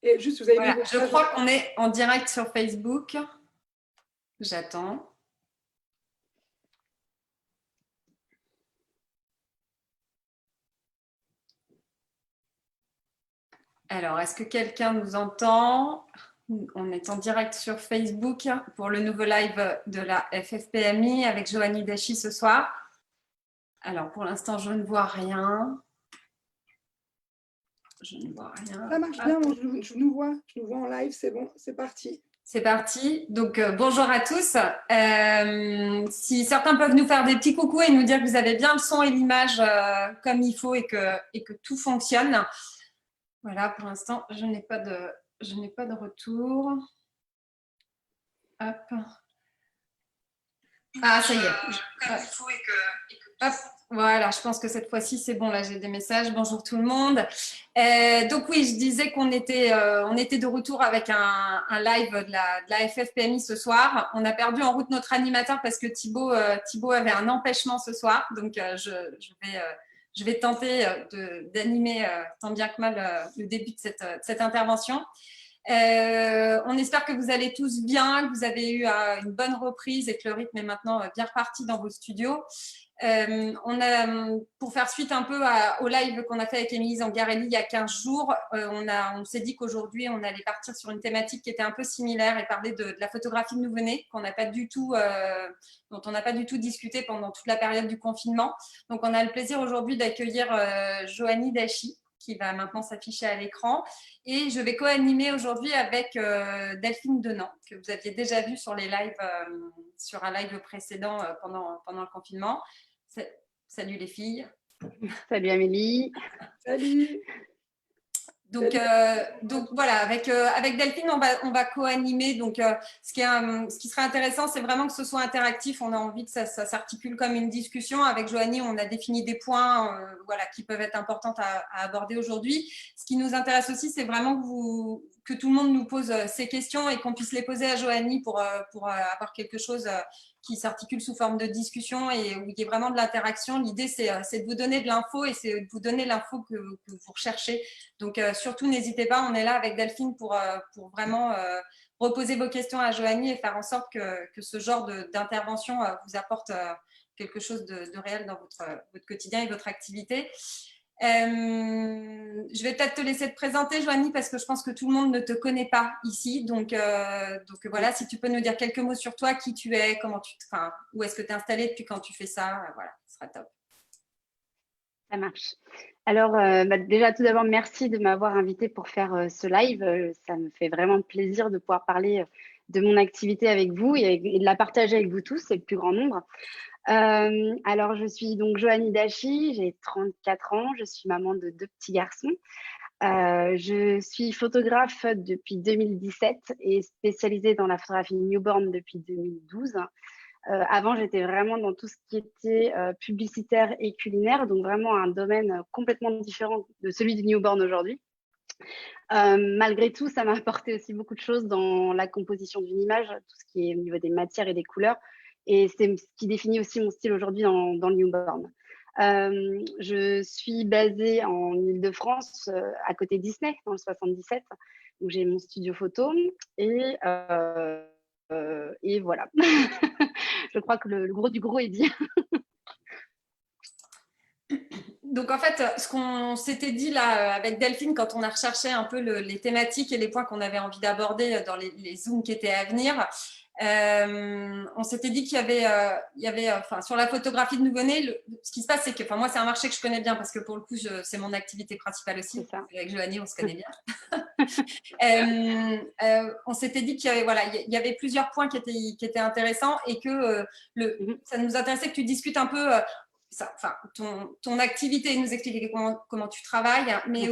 Et juste, vous avez mis Voilà, votre je page. crois qu'on est en direct sur Facebook. J'attends. Alors, est-ce que quelqu'un nous entend? On est en direct sur Facebook pour le nouveau live de la FFPMI avec Joanie Dachi ce soir. Alors, pour l'instant, je ne vois rien. Je ne vois rien. Ça marche bien, je nous vois en live, c'est bon, c'est parti. C'est parti. Donc, bonjour à tous. Si certains peuvent nous faire des petits coucous et nous dire que vous avez bien le son et l'image comme il faut et que tout fonctionne. Voilà, pour l'instant, je n'ai pas de retour. Hop. Ah, ça y est. Comme il faut et que hop. Voilà, je pense que cette fois-ci, c'est bon. Là, j'ai des messages. Bonjour tout le monde. Donc oui, je disais qu'on était, on était de retour avec un live de la FFPMI ce soir. On a perdu en route notre animateur parce que Thibaut avait un empêchement ce soir. Donc, je vais tenter d'animer tant bien que mal le début de cette intervention. On espère que vous allez tous bien, que vous avez eu une bonne reprise et que le rythme est maintenant bien reparti dans vos studios. Pour faire suite un peu au live qu'on a fait avec Émilie Zangarelli il y a 15 jours, on s'est dit qu'aujourd'hui, on allait partir sur une thématique qui était un peu similaire et parler de la photographie de nouveau-nés dont on n'a pas du tout discuté pendant toute la période du confinement. Donc, on a le plaisir aujourd'hui d'accueillir Joanie Dachi, qui va maintenant s'afficher à l'écran. Et je vais co-animer aujourd'hui avec Delphine Denant, que vous aviez déjà vu sur les lives, sur un live précédent pendant le confinement. Salut les filles. Salut Amélie. Salut. Donc voilà, avec Delphine, on va co-animer. Donc, ce qui serait intéressant, c'est vraiment que ce soit interactif. On a envie que ça s'articule comme une discussion. Avec Joanie, on a défini des points voilà, qui peuvent être importants à aborder aujourd'hui. Ce qui nous intéresse aussi, c'est vraiment que tout le monde nous pose ces questions et qu'on puisse les poser à Joanie pour avoir quelque chose qui s'articule sous forme de discussion et où il y ait vraiment de l'interaction. L'idée, c'est de vous donner de l'info et c'est de vous donner l'info que vous recherchez. Donc, surtout, n'hésitez pas, on est là avec Delphine pour vraiment reposer vos questions à Joanie et faire en sorte que ce genre d'intervention vous apporte quelque chose de réel dans votre quotidien et votre activité. Je vais peut-être te laisser te présenter, Joanie, parce que je pense que tout le monde ne te connaît pas ici. Donc voilà, si tu peux nous dire quelques mots sur toi, qui tu es, où est-ce que tu es installée, depuis quand tu fais ça, voilà, ce sera top. Ça marche. Alors, déjà, tout d'abord, merci de m'avoir invité pour faire ce live. Ça me fait vraiment plaisir de pouvoir parler de mon activité avec vous et de la partager avec vous tous, c'est le plus grand nombre. Alors, je suis donc Joanie Dachi, j'ai 34 ans, je suis maman de 2 petits garçons. Je suis photographe depuis 2017 et spécialisée dans la photographie newborn depuis 2012. Avant, j'étais vraiment dans tout ce qui était publicitaire et culinaire, donc vraiment un domaine complètement différent de celui du newborn aujourd'hui. Malgré tout, ça m'a apporté aussi beaucoup de choses dans la composition d'une image, tout ce qui est au niveau des matières et des couleurs. Et c'est ce qui définit aussi mon style aujourd'hui dans le newborn. Je suis basée en Île-de-France, à côté de Disney, dans le 77, où j'ai mon studio photo. Et voilà. Je crois que le gros du gros est dit. Donc, en fait, ce qu'on s'était dit là avec Delphine, quand on a recherché un peu les thématiques et les points qu'on avait envie d'aborder dans les Zooms qui étaient à venir, on s'était dit qu'il y avait sur la photographie de nouveau-nés, ce qui se passe, c'est que moi, c'est un marché que je connais bien parce que pour le coup, c'est mon activité principale aussi. Avec Joanie, on se connaît bien. On s'était dit qu'il y avait plusieurs points qui étaient intéressants et que ça nous intéressait que tu discutes un peu ton activité, nous expliquer comment tu travailles, mais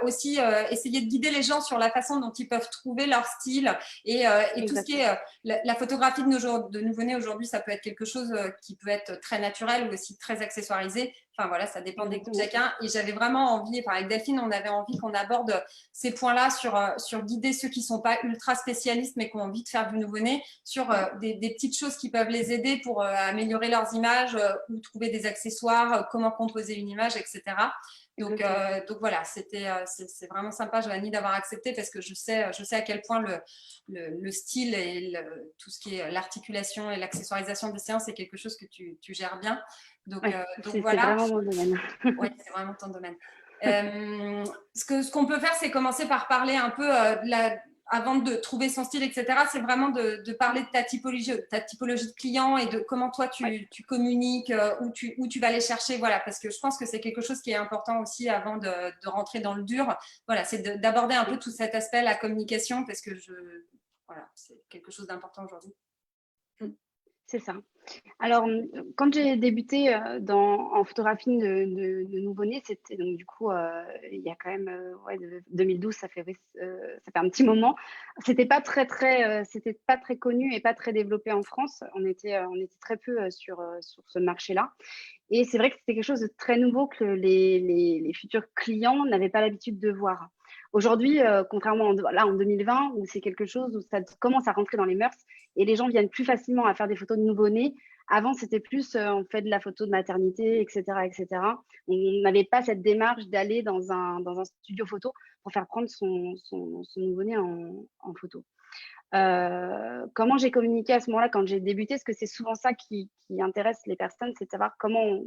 aussi essayer de guider les gens sur la façon dont ils peuvent trouver leur style et tout ce qui est la photographie de nouveau-nés aujourd'hui, ça peut être quelque chose qui peut être très naturel ou aussi très accessoirisé. Enfin voilà, ça dépend des goûts de chacun. Et j'avais vraiment envie, avec Delphine, on avait envie qu'on aborde ces points-là sur guider ceux qui ne sont pas ultra spécialistes mais qui ont envie de faire du nouveau-né, sur des petites choses qui peuvent les aider pour améliorer leurs images ou trouver des accessoires, comment composer une image, etc. Donc voilà, c'est vraiment sympa, Joanie, d'avoir accepté parce que je sais à quel point le style et tout ce qui est l'articulation et l'accessoirisation des séances est quelque chose que tu gères bien. Donc c'est voilà. vraiment mon domaine. Oui, c'est vraiment ton domaine. Ce qu'on peut faire, c'est commencer par parler un peu avant de trouver son style, etc. C'est vraiment de parler de ta typologie de client et de comment toi tu communiques, où tu vas les chercher. Voilà, parce que je pense que c'est quelque chose qui est important aussi avant de rentrer dans le dur. Voilà, c'est d'aborder un peu tout cet aspect, la communication, parce que voilà, c'est quelque chose d'important aujourd'hui. C'est ça. Alors, quand j'ai débuté en photographie de nouveau-nés, c'était donc du coup, il y a quand même 2012, ça fait un petit moment. C'était pas très connu et pas très développé en France. On était très peu sur ce marché-là. Et c'est vrai que c'était quelque chose de très nouveau que les futurs clients n'avaient pas l'habitude de voir. Aujourd'hui, contrairement en 2020, où c'est quelque chose où ça commence à rentrer dans les mœurs et les gens viennent plus facilement à faire des photos de nouveau-nés. Avant, c'était plus on fait de la photo de maternité, etc., etc. On n'avait pas cette démarche d'aller dans un studio photo pour faire prendre son nouveau-né en photo. Comment j'ai communiqué à ce moment-là quand j'ai débuté, parce que c'est souvent ça qui intéresse les personnes, c'est de savoir comment